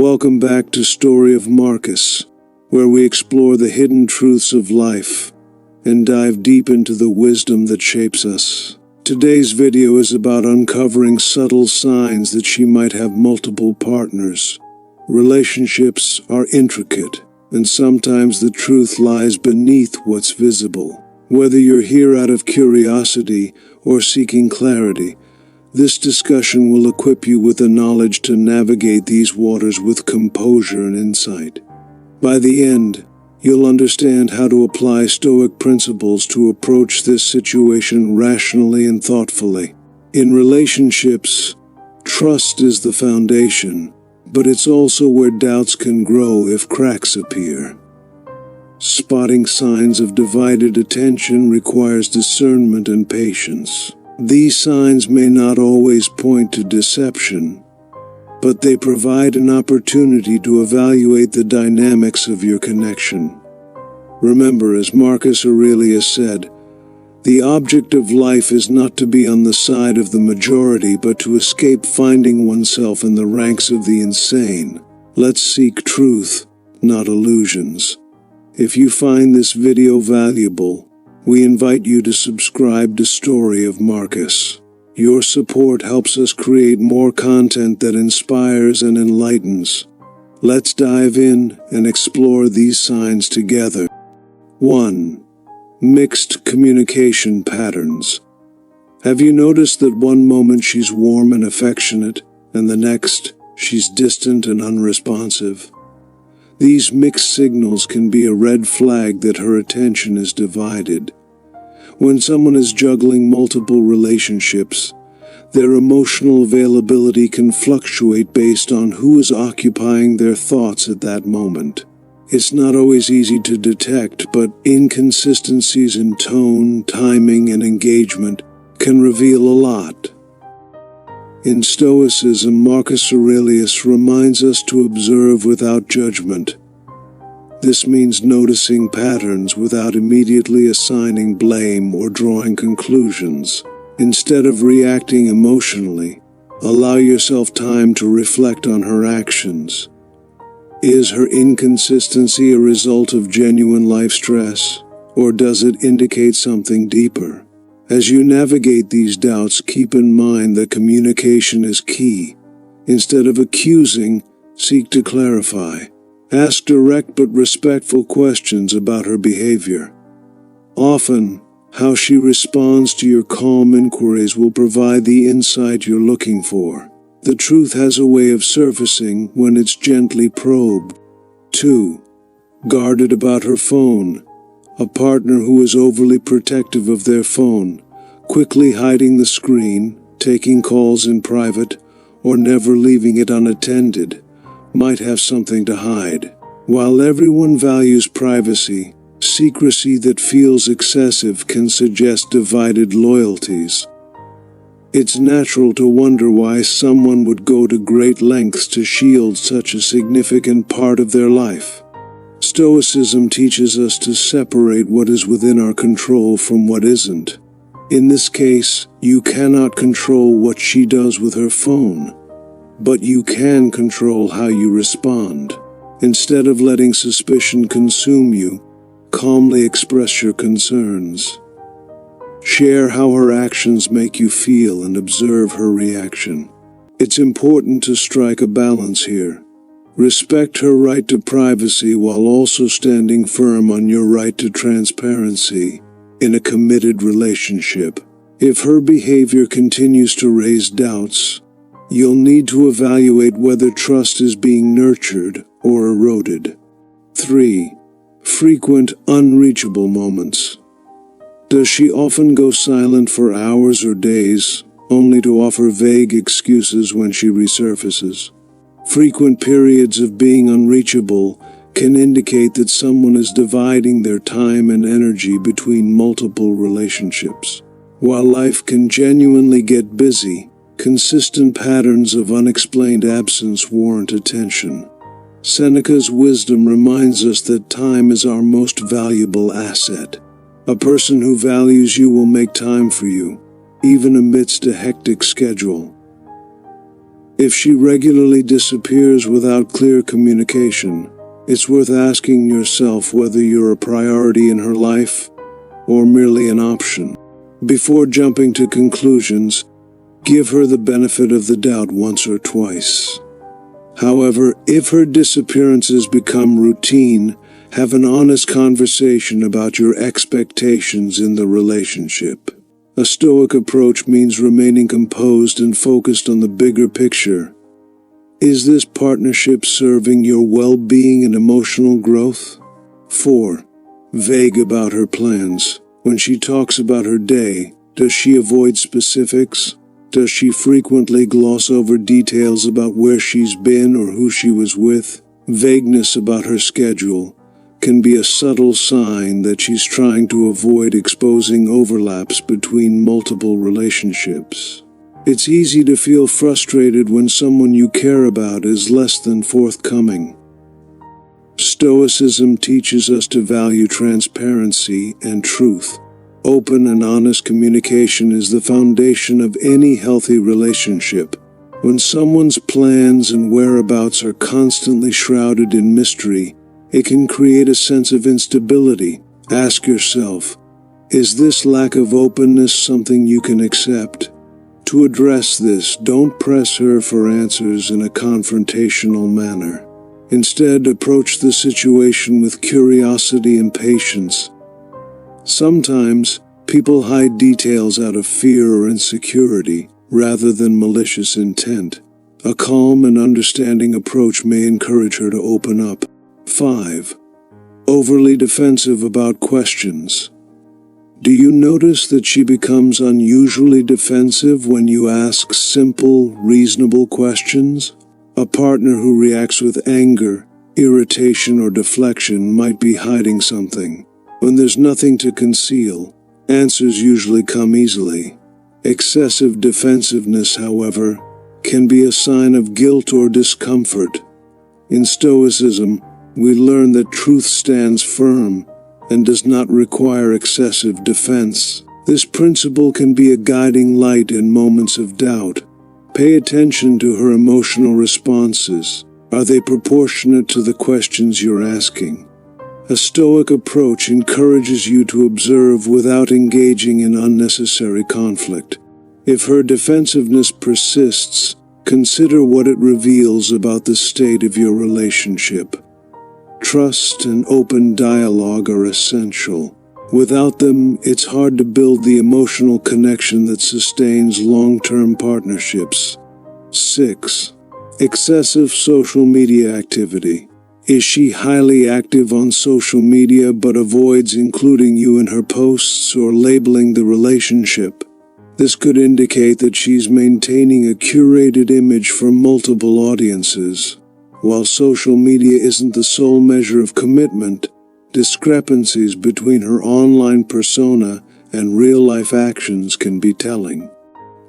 Welcome back to Story of Marcus, where we explore the hidden truths of life and dive deep into the wisdom that shapes us. Today's video is about uncovering subtle signs that she might have multiple partners. Relationships are intricate, and sometimes the truth lies beneath what's visible. Whether you're here out of curiosity or seeking clarity, this discussion will equip you with the knowledge to navigate these waters with composure and insight. By the end, you'll understand how to apply Stoic principles to approach this situation rationally and thoughtfully. In relationships, trust is the foundation, but it's also where doubts can grow if cracks appear. Spotting signs of divided attention requires discernment and patience. These signs may not always point to deception, but they provide an opportunity to evaluate the dynamics of your connection. Remember, as Marcus Aurelius said, the object of life is not to be on the side of the majority, but to escape finding oneself in the ranks of the insane. Let's seek truth, not illusions. If you find this video valuable, we invite you to subscribe to Story of Marcus. Your support helps us create more content that inspires and enlightens. Let's dive in and explore these signs together. 1. Mixed communication patterns. Have you noticed that one moment she's warm and affectionate, and the next, she's distant and unresponsive? These mixed signals can be a red flag that her attention is divided. When someone is juggling multiple relationships, their emotional availability can fluctuate based on who is occupying their thoughts at that moment. It's not always easy to detect, but inconsistencies in tone, timing, and engagement can reveal a lot. In Stoicism, Marcus Aurelius reminds us to observe without judgment. This means noticing patterns without immediately assigning blame or drawing conclusions. Instead of reacting emotionally, allow yourself time to reflect on her actions. Is her inconsistency a result of genuine life stress, or does it indicate something deeper? As you navigate these doubts, keep in mind that communication is key. Instead of accusing, seek to clarify. Ask direct but respectful questions about her behavior. Often, how she responds to your calm inquiries will provide the insight you're looking for. The truth has a way of surfacing when it's gently probed. 2. Guarded about her phone. A partner who is overly protective of their phone, quickly hiding the screen, taking calls in private, or never leaving it unattended, might have something to hide. While everyone values privacy, secrecy that feels excessive can suggest divided loyalties. It's natural to wonder why someone would go to great lengths to shield such a significant part of their life. Stoicism teaches us to separate what is within our control from what isn't. In this case, you cannot control what she does with her phone, but you can control how you respond. Instead of letting suspicion consume you, calmly express your concerns. Share how her actions make you feel and observe her reaction. It's important to strike a balance here. Respect her right to privacy while also standing firm on your right to transparency in a committed relationship. If her behavior continues to raise doubts, you'll need to evaluate whether trust is being nurtured or eroded. 3. Frequent unreachable moments. Does she often go silent for hours or days, only to offer vague excuses when she resurfaces? Frequent periods of being unreachable can indicate that someone is dividing their time and energy between multiple relationships. While life can genuinely get busy, consistent patterns of unexplained absence warrant attention. Seneca's wisdom reminds us that time is our most valuable asset. A person who values you will make time for you, even amidst a hectic schedule. If she regularly disappears without clear communication, it's worth asking yourself whether you're a priority in her life or merely an option. Before jumping to conclusions, give her the benefit of the doubt once or twice. However, if her disappearances become routine, have an honest conversation about your expectations in the relationship. A Stoic approach means remaining composed and focused on the bigger picture. Is this partnership serving your well-being and emotional growth? 4. Vague about her plans. When she talks about her day, does she avoid specifics? Does she frequently gloss over details about where she's been or who she was with? Vagueness about her schedule can be a subtle sign that she's trying to avoid exposing overlaps between multiple relationships. It's easy to feel frustrated when someone you care about is less than forthcoming. Stoicism teaches us to value transparency and truth. Open and honest communication is the foundation of any healthy relationship. When someone's plans and whereabouts are constantly shrouded in mystery, it can create a sense of instability. Ask yourself, is this lack of openness something you can accept? To address this, don't press her for answers in a confrontational manner. Instead, approach the situation with curiosity and patience. Sometimes, people hide details out of fear or insecurity, rather than malicious intent. A calm and understanding approach may encourage her to open up. 5. Overly defensive about questions. Do you notice that she becomes unusually defensive when you ask simple, reasonable questions? A partner who reacts with anger, irritation, or deflection might be hiding something. When there's nothing to conceal, answers usually come easily. Excessive defensiveness, however, can be a sign of guilt or discomfort. In Stoicism, we learn that truth stands firm and does not require excessive defense. This principle can be a guiding light in moments of doubt. Pay attention to her emotional responses. Are they proportionate to the questions you're asking? A Stoic approach encourages you to observe without engaging in unnecessary conflict. If her defensiveness persists, consider what it reveals about the state of your relationship. Trust and open dialogue are essential. Without them, it's hard to build the emotional connection that sustains long-term partnerships. 6. Excessive social media activity. Is she highly active on social media but avoids including you in her posts or labeling the relationship? This could indicate that she's maintaining a curated image for multiple audiences. While social media isn't the sole measure of commitment, discrepancies between her online persona and real-life actions can be telling.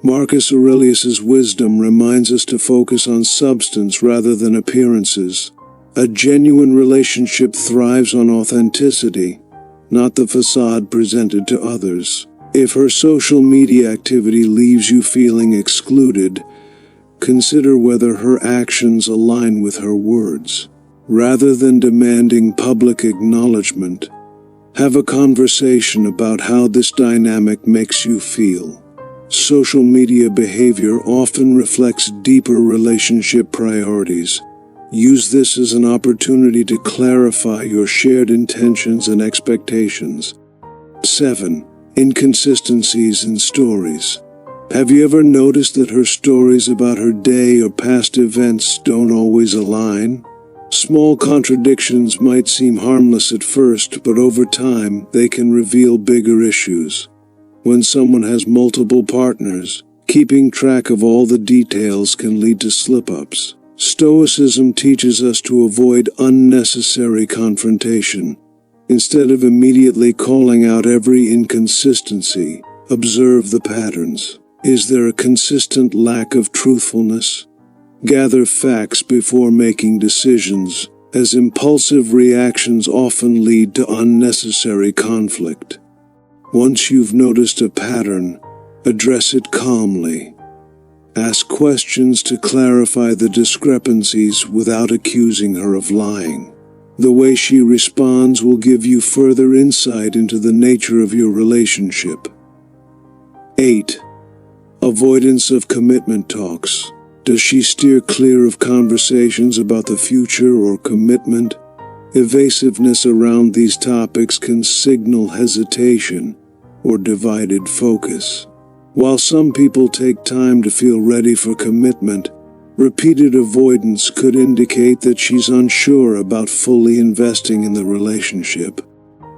Marcus Aurelius's wisdom reminds us to focus on substance rather than appearances. A genuine relationship thrives on authenticity, not the facade presented to others. If her social media activity leaves you feeling excluded, consider whether her actions align with her words. Rather than demanding public acknowledgement, have a conversation about how this dynamic makes you feel. Social media behavior often reflects deeper relationship priorities. Use this as an opportunity to clarify your shared intentions and expectations. 7. Inconsistencies in stories. Have you ever noticed that her stories about her day or past events don't always align? Small contradictions might seem harmless at first, but over time, they can reveal bigger issues. When someone has multiple partners, keeping track of all the details can lead to slip-ups. Stoicism teaches us to avoid unnecessary confrontation. Instead of immediately calling out every inconsistency, observe the patterns. Is there a consistent lack of truthfulness? Gather facts before making decisions, as impulsive reactions often lead to unnecessary conflict. Once you've noticed a pattern, address it calmly. Ask questions to clarify the discrepancies without accusing her of lying. The way she responds will give you further insight into the nature of your relationship. 8. Avoidance of commitment talks. Does she steer clear of conversations about the future or commitment? Evasiveness around these topics can signal hesitation or divided focus. While some people take time to feel ready for commitment, repeated avoidance could indicate that she's unsure about fully investing in the relationship.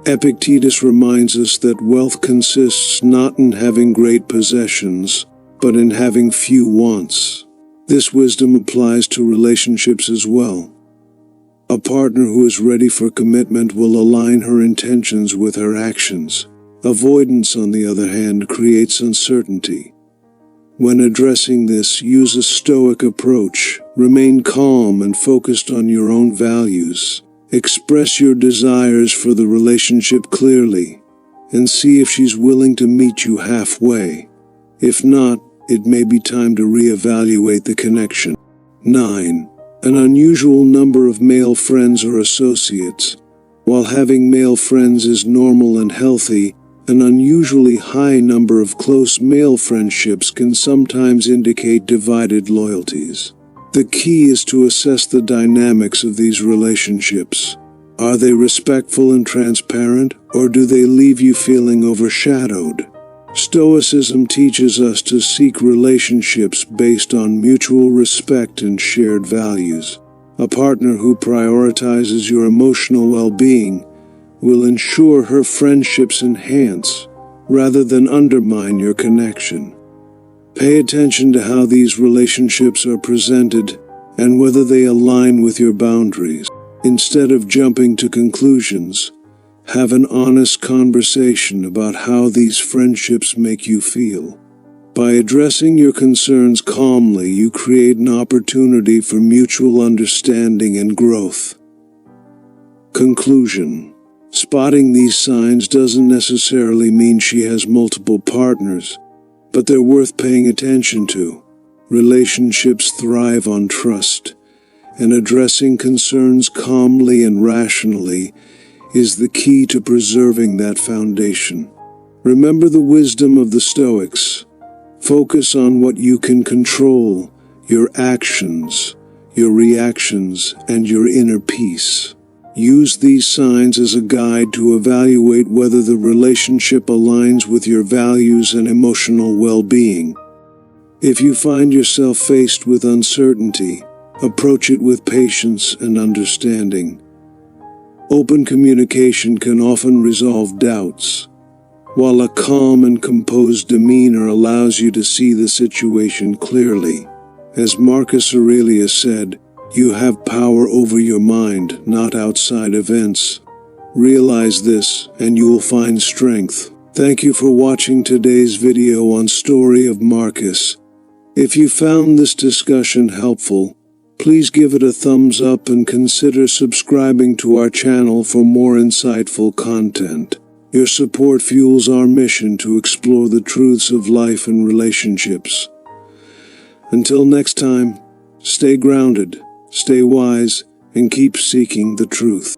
Epictetus reminds us that wealth consists not in having great possessions, but in having few wants. This wisdom applies to relationships as well. A partner who is ready for commitment will align her intentions with her actions. Avoidance, on the other hand, creates uncertainty. When addressing this, use a Stoic approach. Remain calm and focused on your own values. Express your desires for the relationship clearly, and see if she's willing to meet you halfway. If not, it may be time to reevaluate the connection. 9. An unusual number of male friends or associates. While having male friends is normal and healthy, an unusually high number of close male friendships can sometimes indicate divided loyalties. The key is to assess the dynamics of these relationships. Are they respectful and transparent, or do they leave you feeling overshadowed? Stoicism teaches us to seek relationships based on mutual respect and shared values. A partner who prioritizes your emotional well-being will ensure her friendships enhance rather than undermine your connection. Pay attention to how these relationships are presented and whether they align with your boundaries. Instead of jumping to conclusions, have an honest conversation about how these friendships make you feel. By addressing your concerns calmly, you create an opportunity for mutual understanding and growth. Conclusion. Spotting these signs doesn't necessarily mean she has multiple partners, but they're worth paying attention to. Relationships thrive on trust, and addressing concerns calmly and rationally is the key to preserving that foundation. Remember the wisdom of the Stoics. Focus on what you can control, your actions, your reactions, and your inner peace. Use these signs as a guide to evaluate whether the relationship aligns with your values and emotional well-being. If you find yourself faced with uncertainty, approach it with patience and understanding. Open communication can often resolve doubts, while a calm and composed demeanor allows you to see the situation clearly. As Marcus Aurelius said, "You have power over your mind, not outside events." Realize this, and you will find strength. Thank you for watching today's video on Story of Marcus. If you found this discussion helpful, please give it a thumbs up and consider subscribing to our channel for more insightful content. Your support fuels our mission to explore the truths of life and relationships. Until next time, stay grounded, stay wise, and keep seeking the truth.